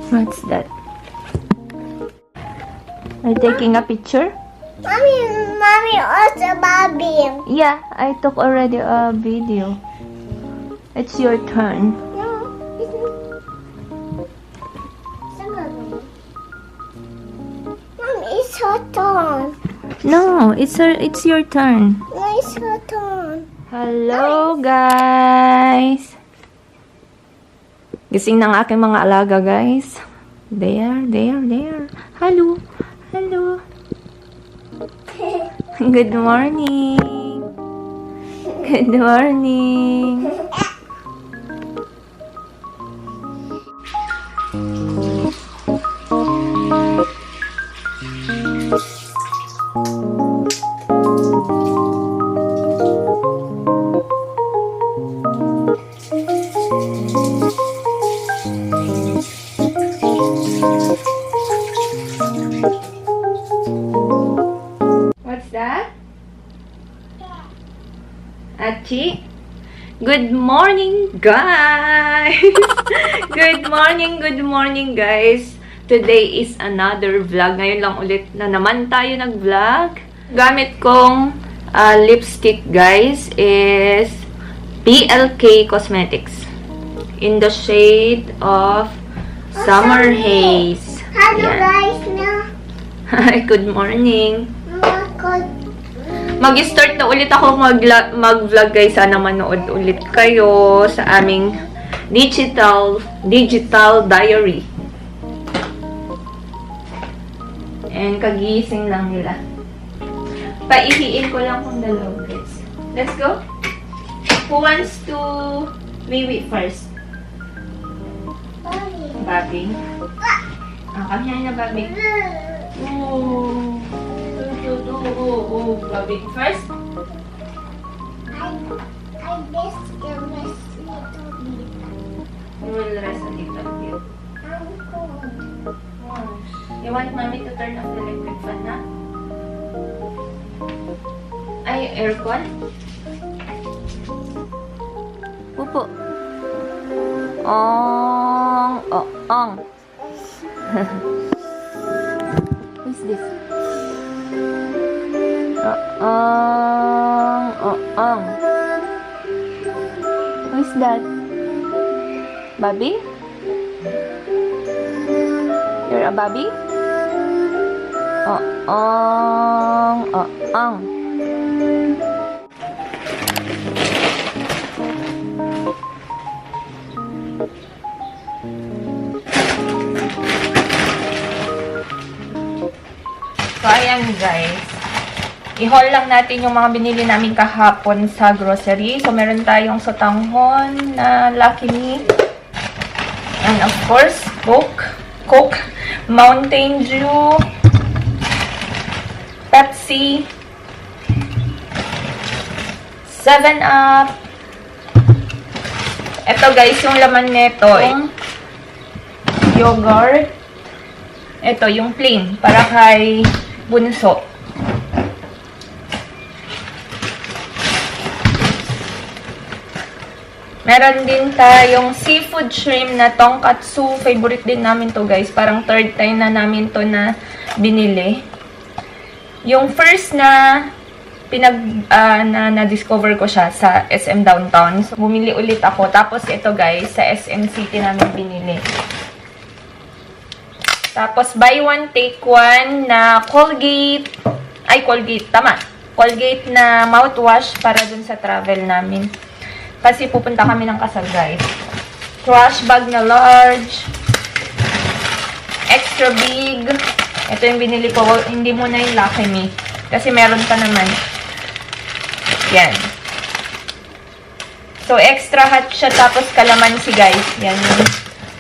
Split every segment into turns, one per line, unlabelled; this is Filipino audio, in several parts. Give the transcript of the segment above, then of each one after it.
What's that? Are you taking a picture?
Mommy also Barbie.
Yeah, I took already a video. It's your turn.
No, Mommy, it's her turn.
No, it's your turn.
No, it's her turn.
Hello, guys. Gising ng aking mga alaga, guys. There. Hello. Good morning. Good morning. What's that? Achi? Good morning, guys! Good morning, guys! Today is another vlog. Ngayon lang ulit na naman tayo nag-vlog. Gamit kong lipstick, guys, is PLK Cosmetics. In the shade of Summer Haze.
Hello
Yan.
guys, now.
Hi, good morning.
Good.
Mag-start na ulit ako mag-vlog, guys. Sana manood ulit kayo sa aming digital diary. And kagising lang nila. Paihiin ko lang kung dalawa, guys. Let's go. Who wants to wiwi first? Bobby. Kami na, Bobby. Oh. Bobby first.
I just give this little bit.
You will rest a little bit.
I'm cold.
You want mommy to turn off the electric fan na? Ay, aircon? Pupo. Ong. Who's this? Ong. Who's that? Bobby? You're a Bobby? Ong. So, ayan guys. I-haul lang natin yung mga binili namin kahapon sa grocery. So, meron tayong sotanghon na Lucky Me. And of course, Coke, Mountain Dew, Pepsi, 7-Up. Ito guys, yung laman nito, yung yogurt. Ito, yung plain, para kay bunso. Meron din tayong seafood shrimp na tonkatsu. Favorite din namin to guys. Parang third time na namin to na binili. Yung first na na-discover ko siya sa SM Downtown. So, bumili ulit ako. Tapos ito guys, sa SM City namin binili. Tapos buy one, take one na Colgate. Ay, Colgate. Tama. Colgate na mouthwash para dun sa travel namin. Kasi pupunta kami ng kasal, guys. Trash bag na large. Extra big. Ito yung binili ko. Hindi muna yung Lucky Me. Kasi meron pa naman. Yan. So, extra hot siya. Tapos kalamansi, guys. Yan yung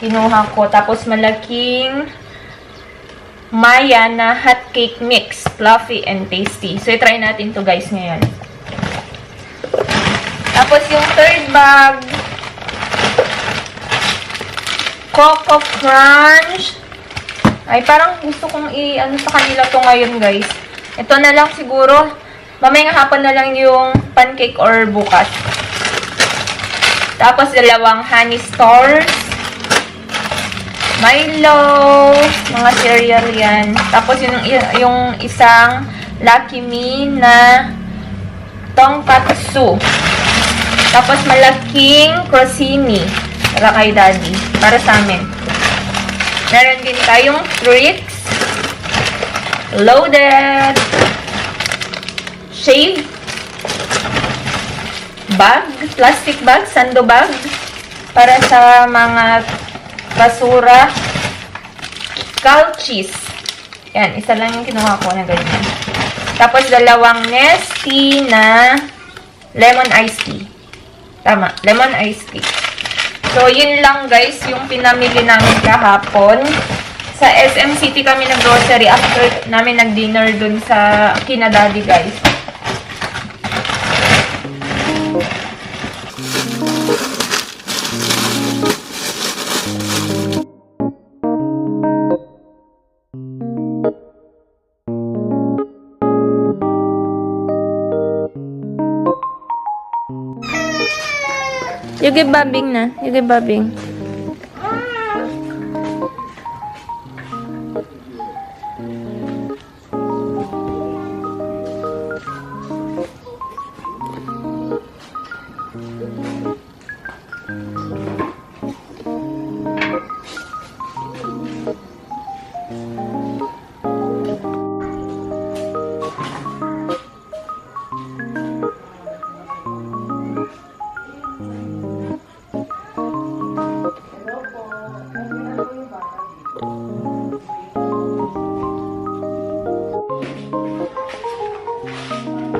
kinuha ko. Tapos malaking Maya na hot cake mix. Fluffy and tasty. So, i-try natin to guys, ngayon. Tapos, yung third bag, Coco Crunch. Ay, parang gusto kong i-ano sa kanila to ngayon, guys. Ito na lang siguro. Mamayang hapon na lang yung pancake or bukas. Tapos, dalawang honey stars. Milo, mga cereal yan. Tapos yung isang Lucky Me na tonkatsu. Tapos malaking crostini para kay Daddy. Para sa amin. Meron din tayong Trix. Loaded. Shave. Bag. Plastic bag. Sando bag. Para sa mga basura. Couchies. Yan. Isa lang yung kinuha ko na ganyan. Tapos dalawang Nestea na lemon iced tea. Tama. Lemon iced tea. So, yun lang guys, yung pinamili namin kahapon. Sa SM City kami nag-grocery after namin nag-dinner dun sa kina Daddy guys. You give Babing na. You give Babing.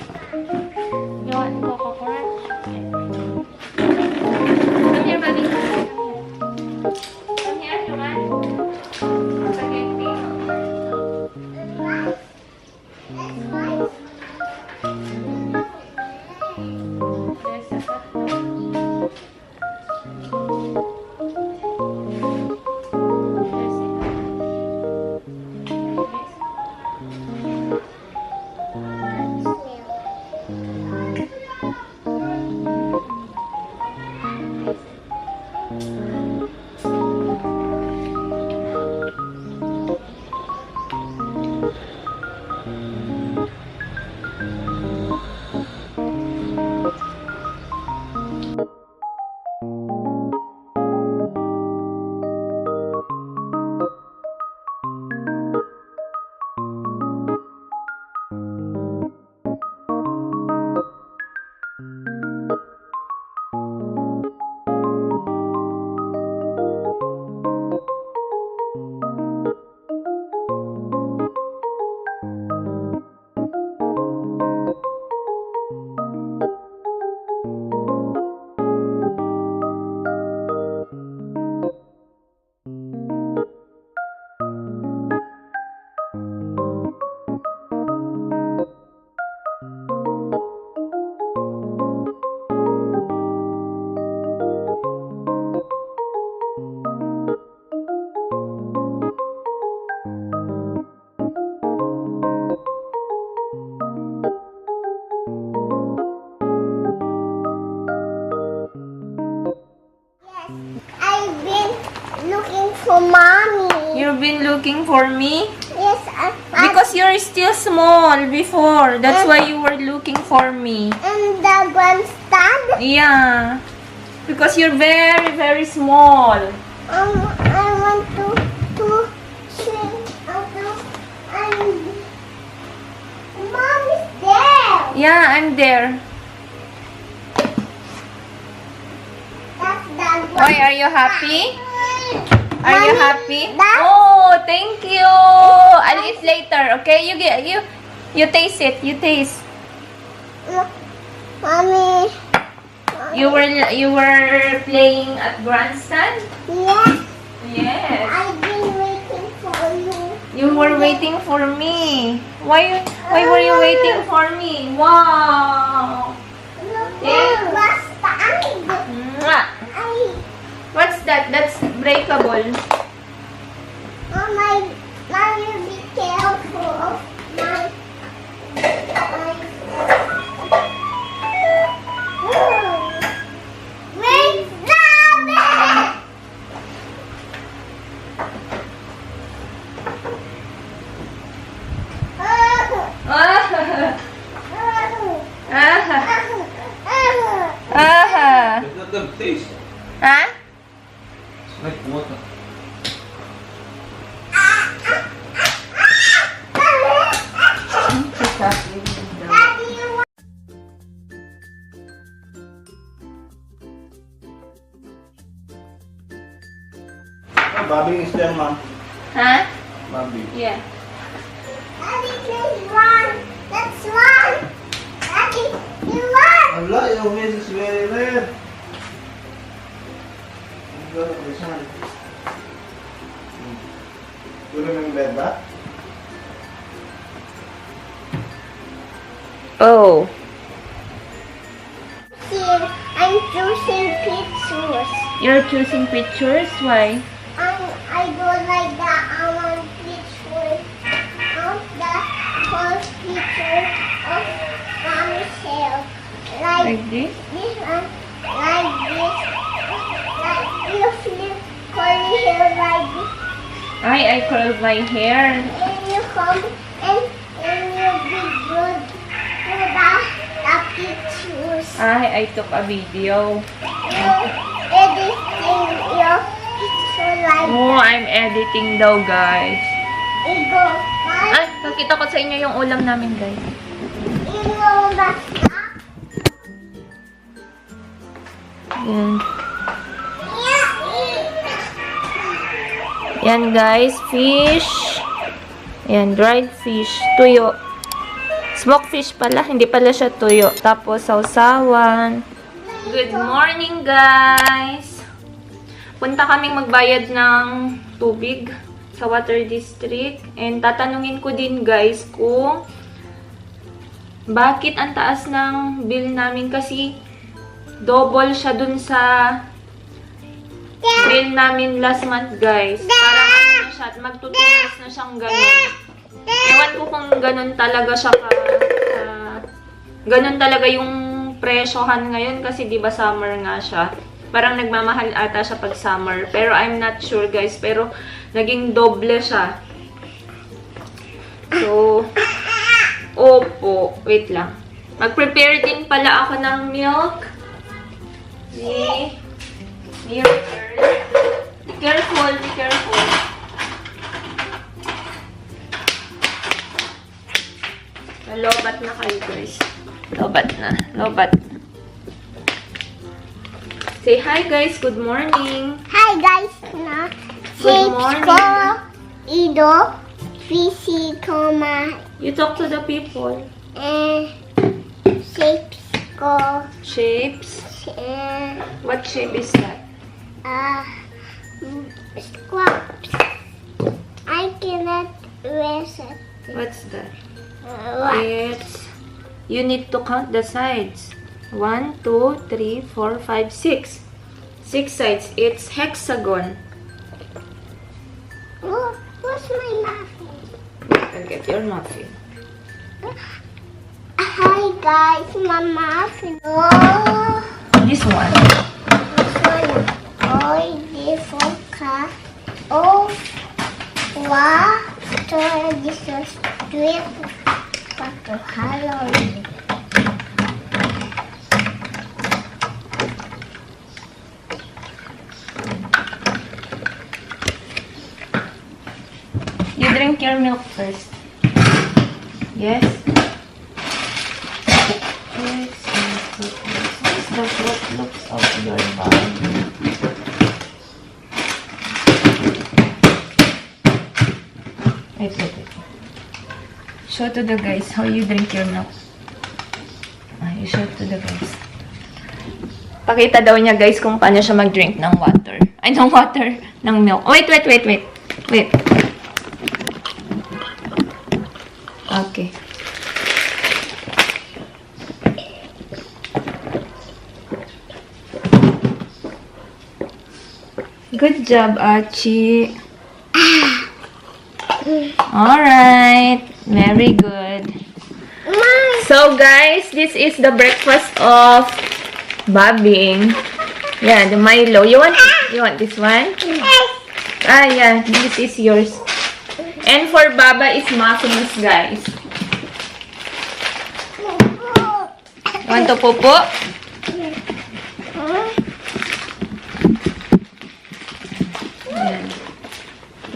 You want Coco Crunch? Come here, Babing. Come here, you want? Spaghetti.
I've been looking for mommy.
You've been looking for me?
Yes,
Because you're still small before. That's why you were looking for me.
in the grandstand.
Yeah. Because you're very, very small.
I want to see. Mom is there.
Yeah, I'm there.
That's the
Why, are you happy? Are you
Mommy,
happy?
that-
Oh, thank you. I'll eat later, okay? You taste it. You taste.
Mommy.
You were playing at grandstand?
Yes,
Yes.
I've been waiting for you.
You were waiting for me. Why were you waiting for me? Wow.
Look,
Yeah.
grandstand.
Mwah.
I
What's that? That's breakable.
Mommy, be careful of my. Wait, stop it!
the taste?
Ha?
It's like water.
Daddy, you want
Oh, Bobby is there, ma'am.
Ha?
Bobby.
Yeah.
Daddy, please one. That's one. Daddy, you want?
Allah, your face is very red. Go to the sun. You remember that?
Oh.
Here, I'm choosing pictures.
You're choosing pictures? Why?
I don't like that. I want picture of the whole picture of myself.
Like this?
This one, like this. Like you flip curly hair like this.
I curled my hair.
And you come and you be good to the pictures.
I took a video.
You editing your picture like
Oh, I'm editing daw, guys.
ego.
Ay, nakita ko sa inyo yung ulam namin, guys.
Ego basta.
Yan. Yan, guys. Fish. Yan, dried fish. Tuyo. Smoked fish pala. Hindi pala siya tuyo. Tapos, sausawan. Good morning, guys! Punta kaming magbayad ng tubig sa Water District. And tatanungin ko din, guys, kung bakit ang taas ng bill namin kasi double siya dun sa bill namin last month, guys. Parang ano na siya, magtutulas na siyang ganun. Ewan ko kung ganun talaga siya ganun talaga yung presyohan ngayon kasi 'di ba summer nga siya. Parang nagmamahal ata siya pag summer, pero I'm not sure, guys, pero naging doble siya. So, opo, wait lang. Mag-prepare din pala ako ng milk. Ni Miracle. Be careful, be careful. Lobat na kayo, guys. Lobat na. Lobat. Say hi, guys. Good morning.
Hi guys, na
Good morning.
ko Ido Fisikoma
You talk to the people.
shapes ko
Shapes. What shape is that?
squats. I cannot rest it.
What's that?
What?
It's... You need to count the sides. 1, 2, 3, 4, 5, 6. 6 sides. It's hexagon.
What's my muffin?
I'll get your muffin.
Hi guys, my muffin. Oh,
This one.
this one. Oh, this one. Oh, wow. This is straight. Hello.
You drink your milk first. Yes? Yes. This is the fruit looks of your body. Wait. Show to the guys how you drink your milk. You show to the guys. Pakita daw niya, guys, kung paano siya mag-drink ng water. Ay, ng water. Ng milk. Wait. Wait. Okay. Good job, Achi. Alright. Very good. So, guys, this is the breakfast of Babing. Yeah, the Milo. You want this one? Ah, yeah. This is yours. And for Baba is muffins, guys. Want to pupo?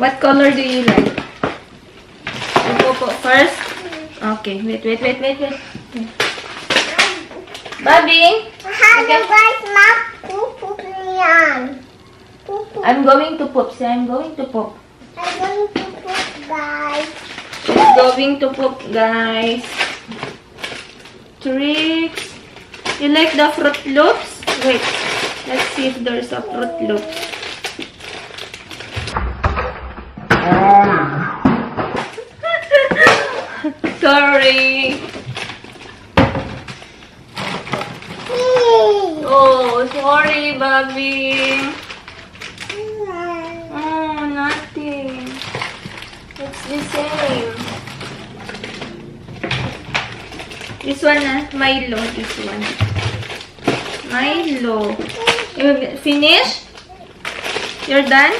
What color do you like? Pupo first. Okay, wait. Bobby,
Hello guys, map poop yan.
I'm going to poop. Say, I'm going to poop.
I'm going to poop, guys.
She's going to poop, guys. Tricks. You like the Fruit Loops? Wait, let's see if there's a Fruit Loops. Sorry. Oh, sorry, Bobby. Oh, nothing. It's the same. This one, Milo. This one. Milo. You finish? You're done?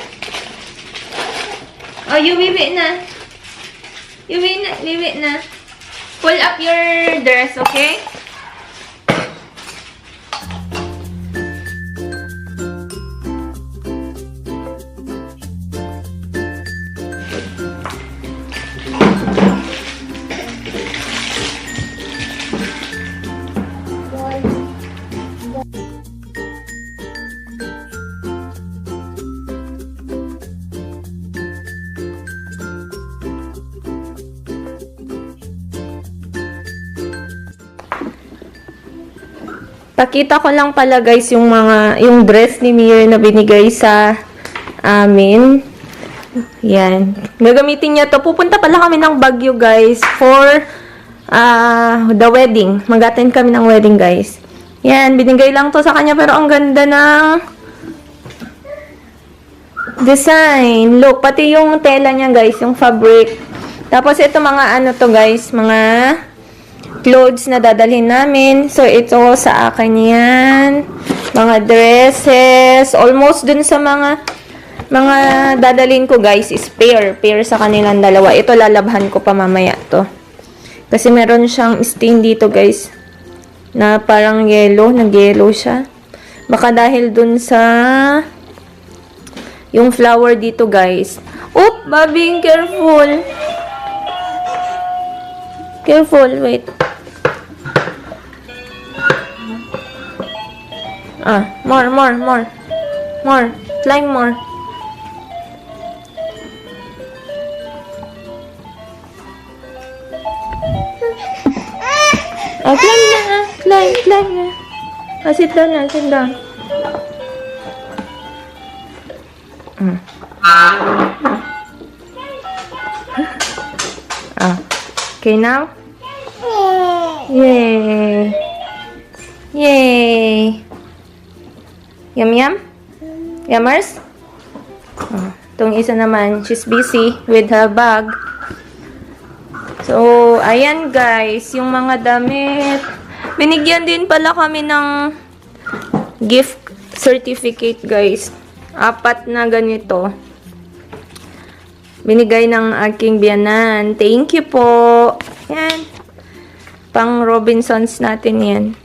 Oh, you wiwi na. You wiwi na. Pull up your dress, okay? Pakita ko lang pala guys yung dress ni Mir na binigay sa amin. Yan. Gagamitin niya to. Pupunta pala kami ng Baguio guys for the wedding. Mag-attend kami ng wedding guys. Yan. Binigay lang to sa kanya pero ang ganda ng design. Look, pati yung tela niya guys, yung fabric. Tapos ito mga ano to guys, mga clothes na dadalhin namin. So, ito sa akin yan. Mga dresses. Almost dun sa mga dadalhin ko, guys, is pair. Pair sa kanilang dalawa. Ito, lalabhan ko pa mamaya to. Kasi meron siyang stain dito, guys. Na parang yellow. Nag-yellow siya. Baka dahil dun sa yung flower dito, guys. Oop! Bobby, careful. Careful, wait. More. Climb more. Climb na. Sit down. Okay, now? Yay! Yum? Yummers? Itong isa naman, she's busy with her bag. So, ayan guys, yung mga damit. Binigyan din pala kami ng gift certificate guys. 4 na ganito. Binigay ng aking biyanan. Thank you po. Yan. Pang Robinsons natin yan.